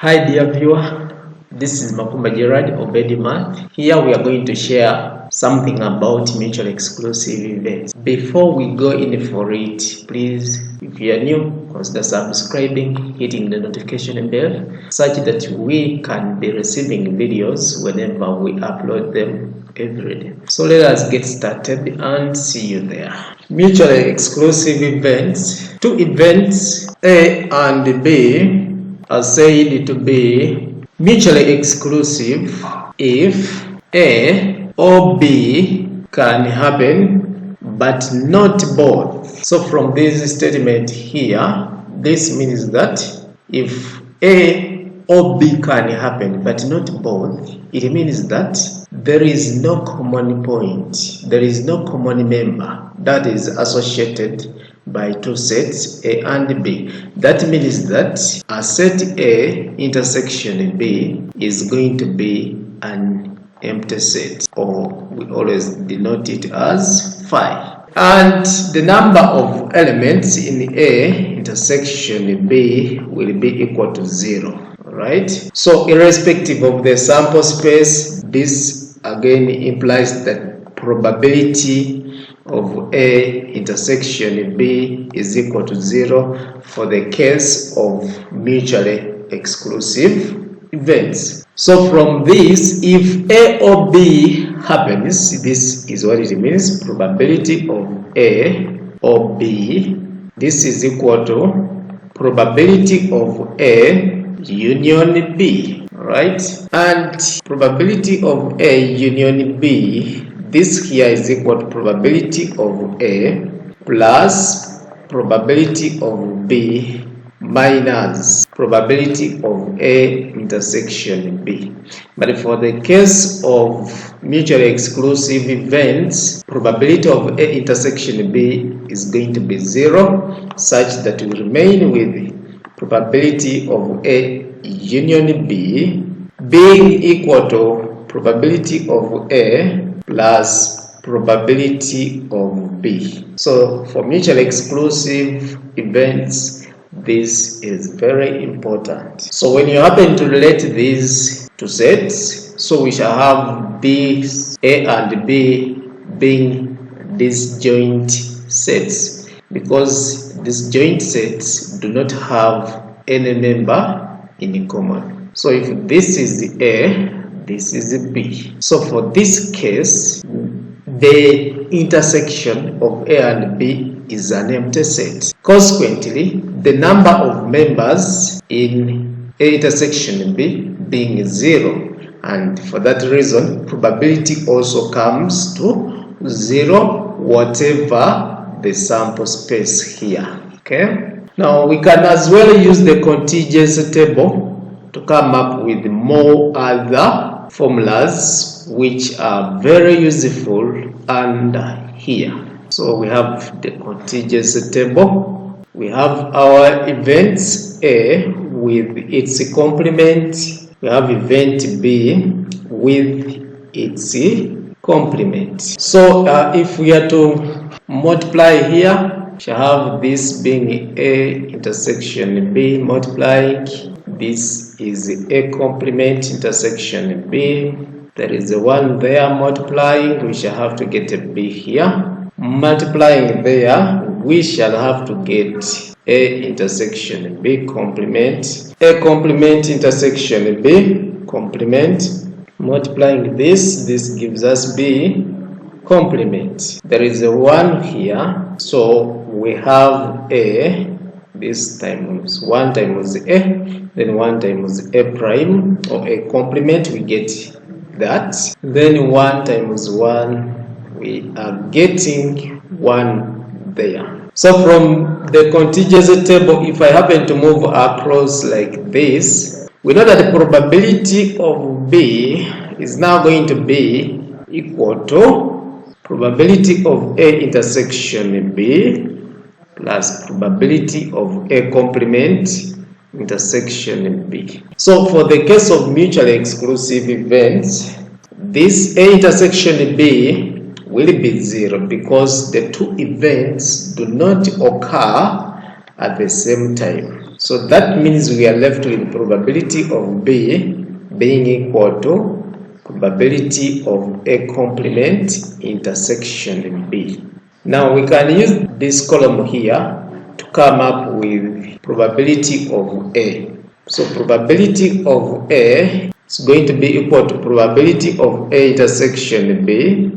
Hi dear viewer, this is Makumba Gerard Obedi Math. Here we are going to share something about mutually exclusive events. Before we go in for it, please, if you are new, consider subscribing, hitting the notification bell, such that we can be receiving videos whenever we upload them every day. So let us get started and see you there. Mutually exclusive events. Two events, A and B, are said to be mutually exclusive if A or B can happen but not both. So from this statement here, this means that if A or B can happen but not both, it means that there is no common point, there is no common member that is associated by two sets A and B. That means that a set A intersection B is going to be an empty set, or we always denote it as phi. And the number of elements in A intersection B will be equal to 0. Right? So irrespective of the sample space, this again implies that probability of A intersection B is equal to 0 for the case of mutually exclusive events. So from this, if A or B happens, this is what it means, probability of A or B, this is equal to probability of A union B, right? And probability of A union B, this here is equal to probability of A plus probability of B minus probability of A intersection B. But for the case of mutually exclusive events, probability of A intersection B is going to be 0, such that we remain with probability of A union B being equal to probability of A plus probability of B. So for mutually exclusive events, this is very important. So when you happen to relate these two sets, so we shall have these A and B being disjoint sets, because disjoint sets do not have any member in common. So if this is A, this is B. So for this case, the intersection of A and B is an empty set. Consequently, the number of members in A intersection B being 0, and for that reason, probability also comes to 0, whatever the sample space here. Okay. Now we can as well use the contingency table to come up with more other formulas which are very useful under here. So we have the contingency table. We have our events A with its complement. We have event B with its complement. So if we are to multiply here, we shall have this being A intersection B multiplying. This is A complement intersection B. There is a 1 there multiplying. We shall have to get a B here. Multiplying there, we shall have to get A intersection B complement. A complement intersection B complement. Multiplying this gives us B complement. There is a 1 here, so we have A, this times 1 times A, then 1 times A prime, or A complement, we get that. Then 1 times 1, we are getting 1 there. So from the contingency table, if I happen to move across like this, we know that the probability of B is now going to be equal to probability of A intersection B plus probability of A complement intersection B. So for the case of mutually exclusive events, this A intersection B will be 0 because the two events do not occur at the same time. So that means we are left with probability of B being equal to probability of A complement intersection B. Now we can use this column here to come up with probability of A. So probability of A is going to be equal to probability of A intersection B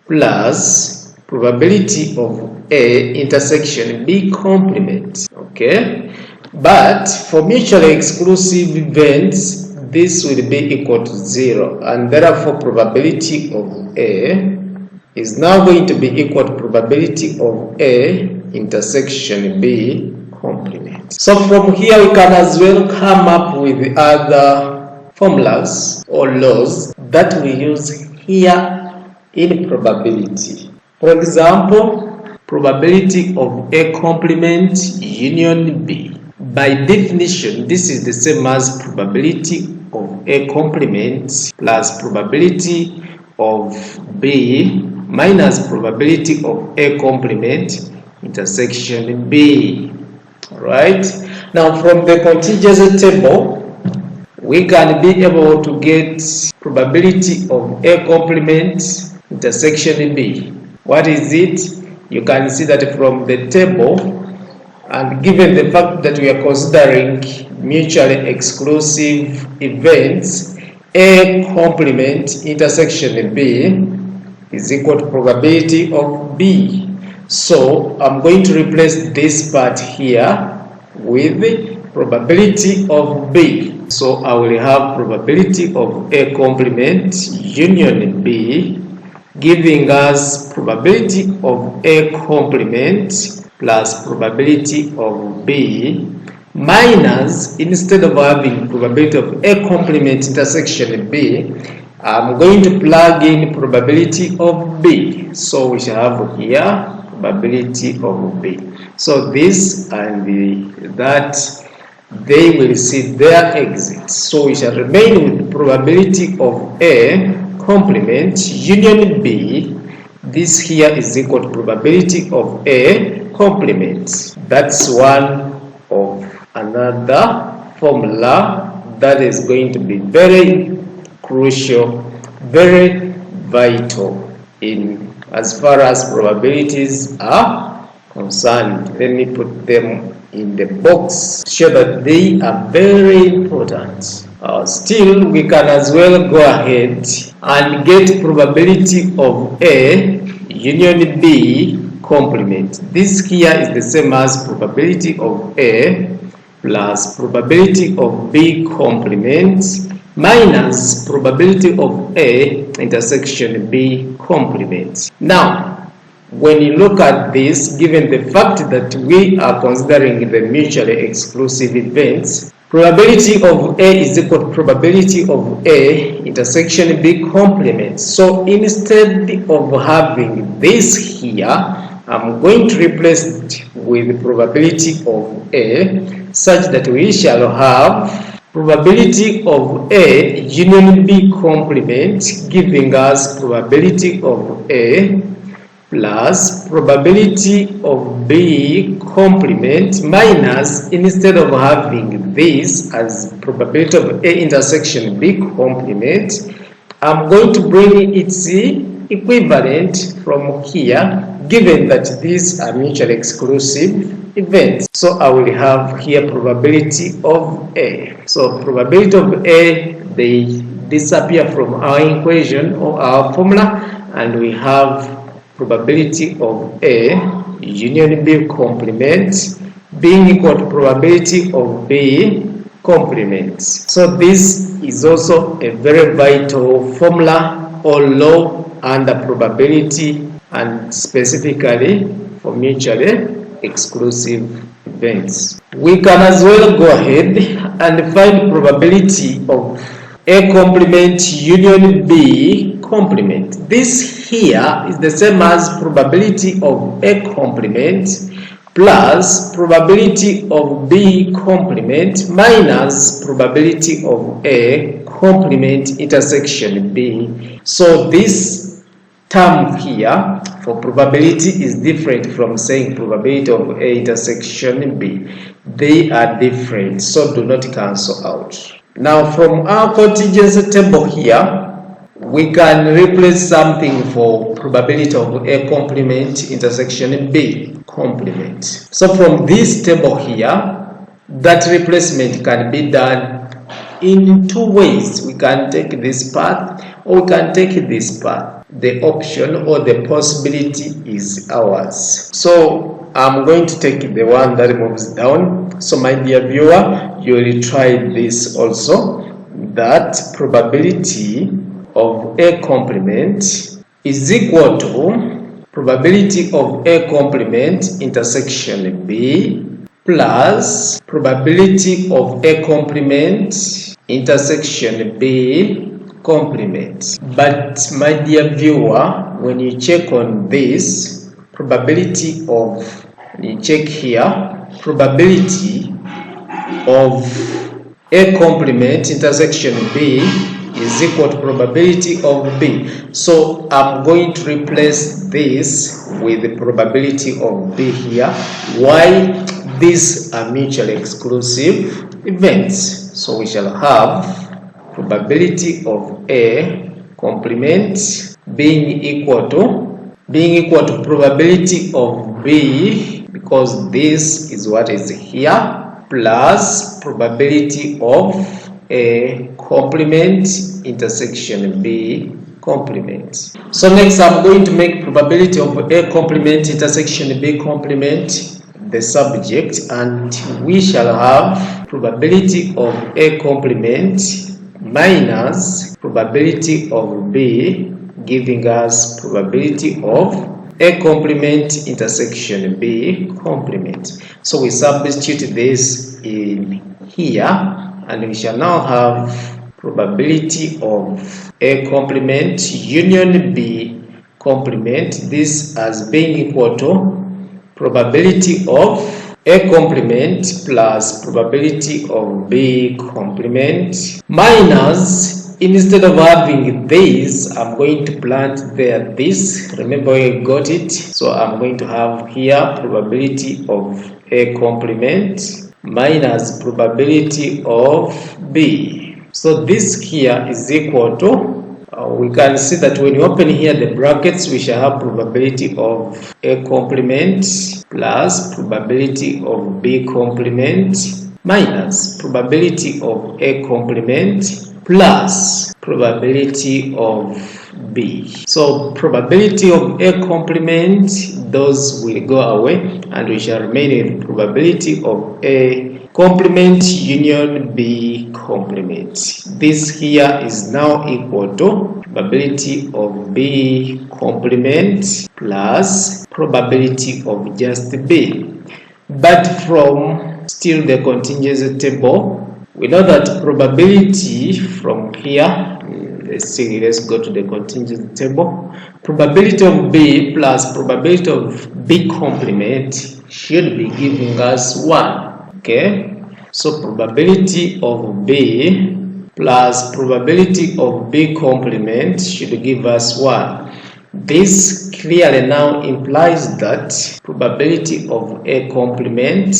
plus probability of A intersection B complement. Okay? But for mutually exclusive events, this will be equal to 0, and therefore probability of A is now going to be equal to probability of A intersection B complement. So from here we can as well come up with other formulas or laws that we use here in probability. For example, probability of A complement union B. By definition, this is the same as probability of A complement plus probability of B minus probability of A complement intersection B. Alright? Now from the contingency table, we can be able to get probability of A complement intersection B. What is it? You can see that from the table, and given the fact that we are considering mutually exclusive events, A complement intersection B is equal to probability of B. So I'm going to replace this part here with probability of B. So I will have probability of A complement union B giving us probability of A complement plus probability of B minus, instead of having probability of A complement intersection B, I'm going to plug in probability of B. So we shall have here probability of B. So this and that, they will see their exits. So we shall remain with probability of A complement union B. This here is equal to probability of A complement. That's one of another formula that is going to be very crucial, very vital in as far as probabilities are concerned. Let me put them in the box to show that they are very important. Still, we can as well go ahead and get probability of A union B complement. This here is the same as probability of A plus probability of B complement minus probability of A intersection B complement. Now, when you look at this, given the fact that we are considering the mutually exclusive events, probability of A is equal to probability of A intersection B complement. So instead of having this here, I'm going to replace it with probability of A such that we shall have probability of A union B complement giving us probability of A plus probability of B complement minus, instead of having this as probability of A intersection B complement, I'm going to bring its equivalent from here, given that these are mutually exclusive events. So I will have here probability of A. So probability of A, they disappear from our equation or our formula, and we have probability of A union B complement being equal to probability of B complement. So this is also a very vital formula or law under probability, and specifically for mutually exclusive events. We can as well go ahead and find probability of A complement union B complement. This here is the same as probability of A complement plus probability of B complement minus probability of A complement intersection B. So this term here for probability is different from saying probability of A intersection B. They are different, so do not cancel out. Now from our contingency table here, we can replace something for probability of A complement intersection B complement. So from this table here, that replacement can be done in two ways. We can take this path or we can take this path. The option or the possibility is ours. So I'm going to take the one that moves down. So my dear viewer, you will try this also, that probability of A complement is equal to probability of A complement intersection B plus probability of A complement intersection B complement. But my dear viewer, when you check on this, probability of, when you check here, probability of A complement intersection B is equal to probability of B. So I'm going to replace this with the probability of B here. Why? These are mutually exclusive events. So we shall have probability of A complement being equal to probability of B, because this is what is here, plus probability of A complement intersection B complement. So next I'm going to make probability of A complement intersection B complement the subject, and we shall have probability of A complement minus probability of B, giving us probability of A complement intersection B complement. So we substitute this in here, and we shall now have probability of A complement union B complement, this as being equal to probability of A complement plus probability of B complement minus, instead of having this, I'm going to plant there this. Remember where I got it? So I'm going to have here probability of A complement minus probability of B. So this here is equal to, we can see that when you open here the brackets, we shall have probability of A complement plus probability of B complement minus probability of A complement plus probability of B. So probability of A complement, those will go away, and we shall remain with probability of A complement union B complement. This here is now equal to probability of B complement plus probability of just B. But from still the contingency table, we know that probability from here, let's go to the contingency table. Probability of B plus probability of B complement should be giving us 1. Okay, so probability of B plus probability of B complement should give us 1. This clearly now implies that probability of A complement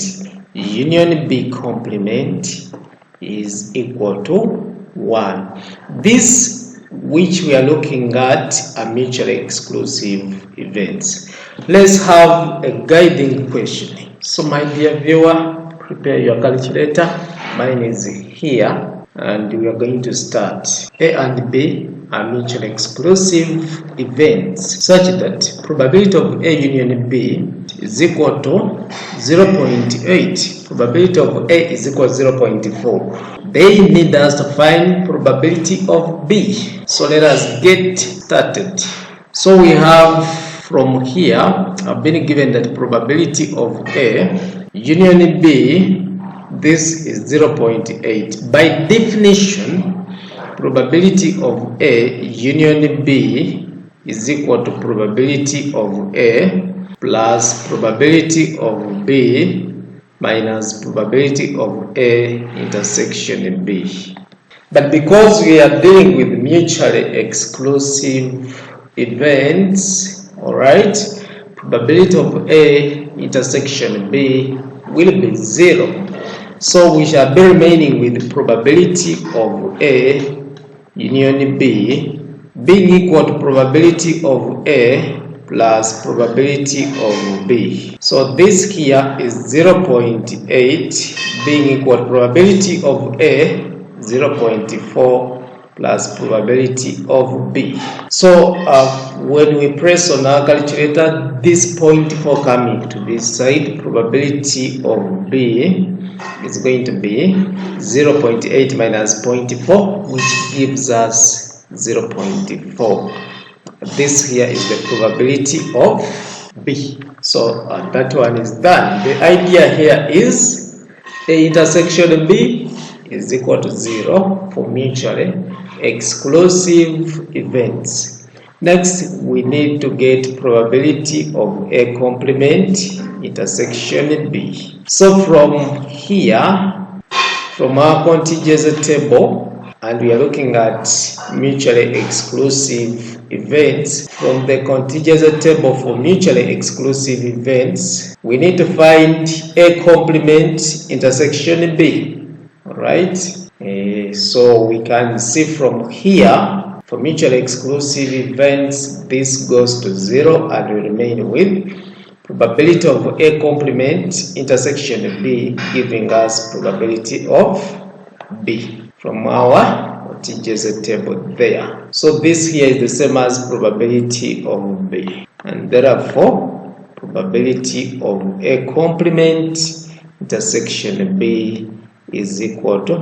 union B complement is equal to 1. This, which we are looking at, are mutually exclusive events. Let's have a guiding question. So my dear viewer, prepare your calculator. Mine is here, and we are going to start. A and B are mutually exclusive events such that probability of A union B is equal to 0.8. Probability of A is equal to 0.4. They need us to find probability of B. So let us get started. So we have from here, I've been given that probability of A union B, this is 0.8. By definition, probability of A union B is equal to probability of A plus probability of B minus probability of A intersection B. But because we are dealing with mutually exclusive events, alright, probability of A intersection B will be 0. So we shall be remaining with probability of A union B being equal to probability of A plus probability of B. So this here is 0.8 being equal to probability of A 0.4 plus probability of B. So when we press on our calculator, this 0.4 coming to this side, probability of B is going to be 0.8 minus 0.4, which gives us 0.4. This here is the probability of B. So that one is done. The idea here is A intersection B is equal to 0 for mutually exclusive events. Next, we need to get probability of A complement intersection B. So from here, from our contingency table, and we are looking at mutually exclusive events. From the contingency table for mutually exclusive events, we need to find A complement intersection B. Alright, so we can see from here, for mutually exclusive events, this goes to 0 and we remain with probability of A complement intersection B, giving us probability of B from our contingency table there. So this here is the same as probability of B, and therefore probability of A complement intersection B is equal to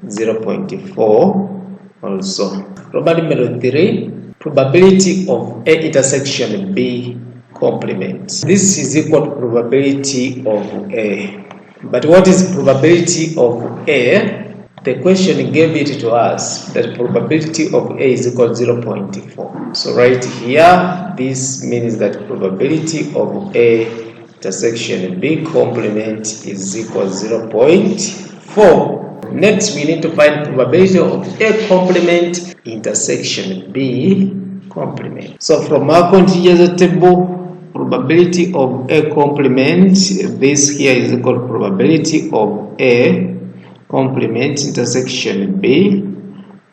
0.4 also. Problem number 3, probability of A intersection B complement. This is equal to probability of A. But what is probability of A? The question gave it to us that probability of A is equal to 0.4. So right here, this means that probability of A intersection B complement is equal to 0.4. Next, we need to find probability of A complement intersection B complement. So from our contingency table, probability of A complement, this here is equal to probability of A complement intersection B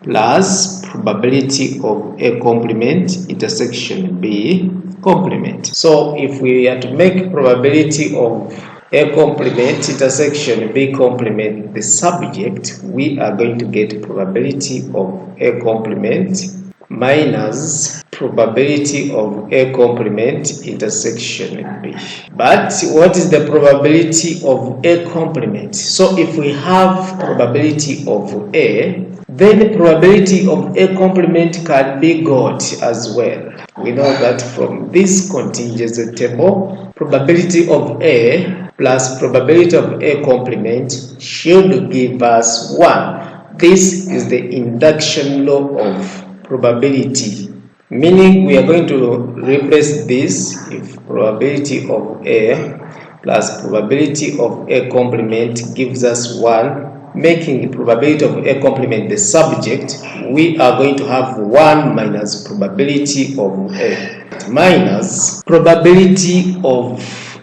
plus probability of A complement intersection B complement. So if we are to make probability of A complement intersection B complement the subject, we are going to get probability of A complement minus probability of A complement intersection B. But what is the probability of A complement? So if we have probability of A, then probability of A complement can be got as well. We know that from this contingency table, probability of A plus probability of A complement should give us 1. This is the induction law of probability, meaning we are going to replace this if probability of A plus probability of A complement gives us 1, making the probability of A complement the subject. We are going to have 1 minus probability of A minus probability of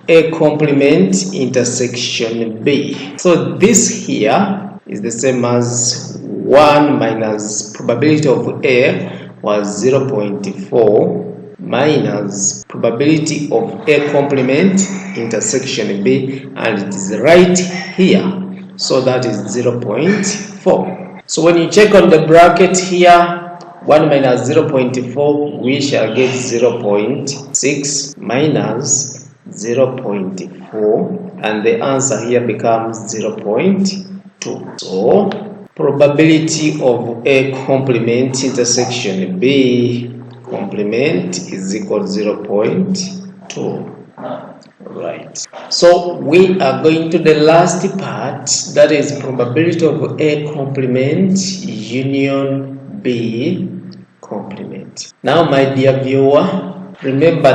A complement intersection B. So this here is the same as 1 minus probability of A was 0.4 minus probability of A complement intersection B, and it is right here, so that is 0.4. So when you check on the bracket here, 1 minus 0.4, we shall get 0.6 minus 0.4, and the answer here becomes 0.2. So probability of A complement intersection B complement is equal to 0.2. Right. So we are going to the last part, that is probability of A complement union B complement. Now, my dear viewer, remember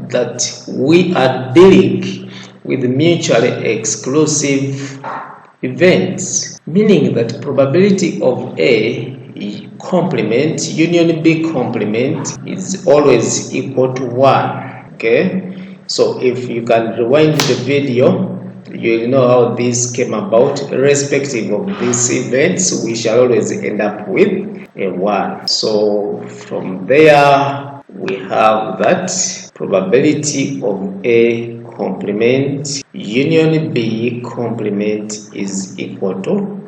that we are dealing with mutually exclusive events, meaning that probability of A complement, union B complement is always equal to 1. Okay, so if you can rewind the video, you'll know how this came about. Irrespective of these events, we shall always end up with a 1. So from there, we have that probability of A complement union B complement is equal to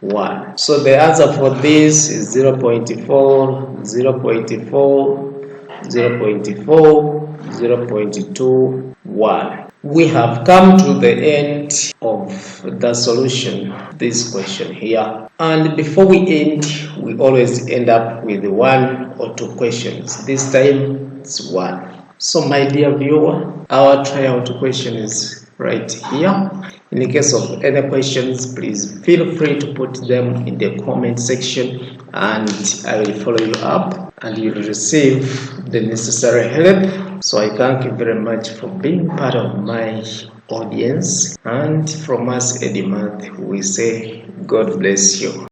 1. So the answer for this is 0.4, 0.4, 0.4, 0.2, 1. We have come to the end of the solution of this question here. And before we end, we always end up with 1 or 2 questions. This time it's 1. So my dear viewer, our tryout question is right here. In the case of any questions, please feel free to put them in the comment section and I will follow you up and you will receive the necessary help. So I thank you very much for being part of my audience, and from us, Edimath, we say God bless you.